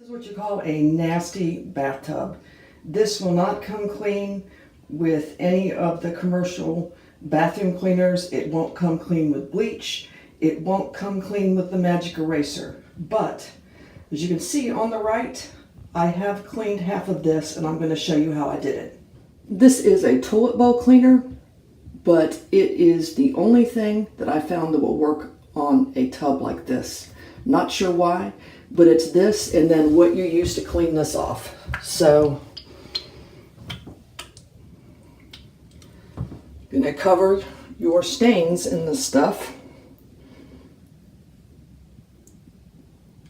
This is what you call a nasty bathtub. This will not come clean with any of the commercial bathroom cleaners. It won't come clean with bleach. It won't come clean with the magic eraser. But as you can see on the right, I have cleaned half of this and I'm going to show you how I did it. This is a toilet bowl cleaner, but it is the only thing that I found that will work on a tub like this. Not sure why, but it's this and then what you use to clean this off. So you're going to cover your stains in this stuff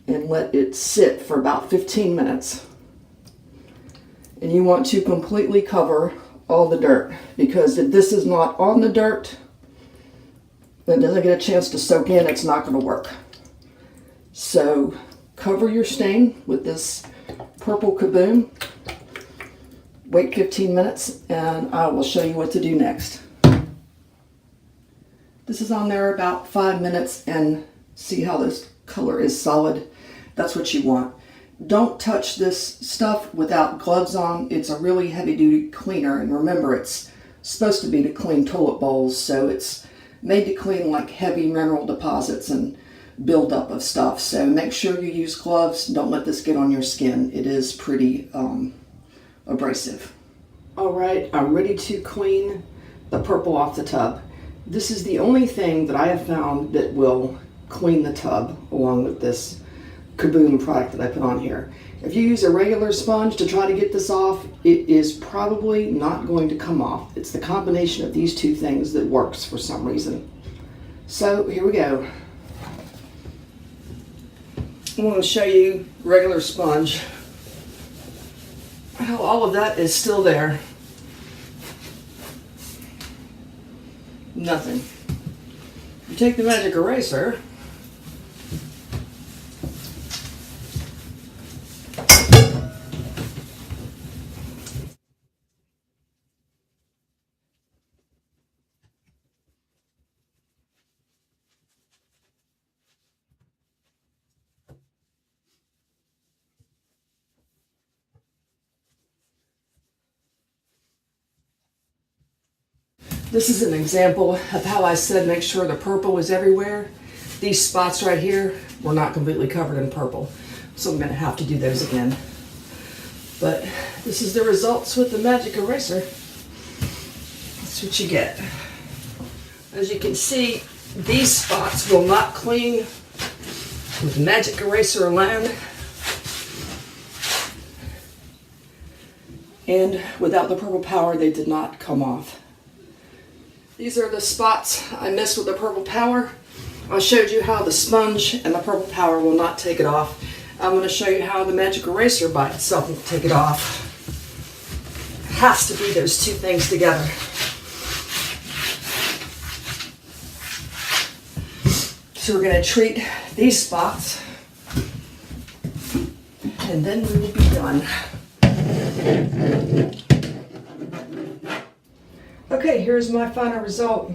and let it sit for about 15 minutes. And you want to completely cover all the dirt, because if this is not on the dirt, it doesn't get a chance to soak in, it's not going to work. So cover your stain with this purple Kaboom. Wait 15 minutes and I will show you what to do next. This is on there about 5 minutes, and see how this color is solid. That's what you want. Don't touch this stuff without gloves on. It's a really heavy duty cleaner, and remember it's supposed to be to clean toilet bowls, so it's made to clean like heavy mineral deposits and buildup of stuff. So make sure you use gloves. Don't let this get on your skin. It is pretty abrasive. All right, I'm ready to clean the purple off the tub. This is the only thing that I have found that will clean the tub along with this Kaboom product that I put on here. If you use a regular sponge to try to get this off, it is probably not going to come off. It's the combination of these two things that works for some reason. So here we go. I'm going to show you regular sponge. Well, all of that is still there. Nothing. You take the magic eraser, this is an example of how I said make sure the purple is everywhere. These spots right here were not completely covered in purple, so I'm going to have to do those again. But this is the results with the magic eraser. That's what you get. As you can see, these spots will not clean with magic eraser alone, and without the purple power they did not come off. These are the spots I missed with the purple power. I showed you how the sponge and the purple power will not take it off. I'm going to show you how the magic eraser by itself will take it off. It has to be those two things together. So we're going to treat these spots and then we will be done. Okay, here's my final result.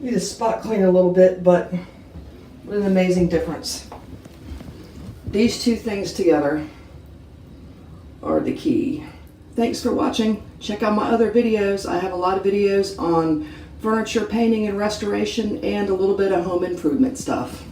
Need to spot clean a little bit, but what an amazing difference. These two things together are the key. Thanks for watching. Check out my other videos. I have a lot of videos on furniture painting and restoration and a little bit of home improvement stuff.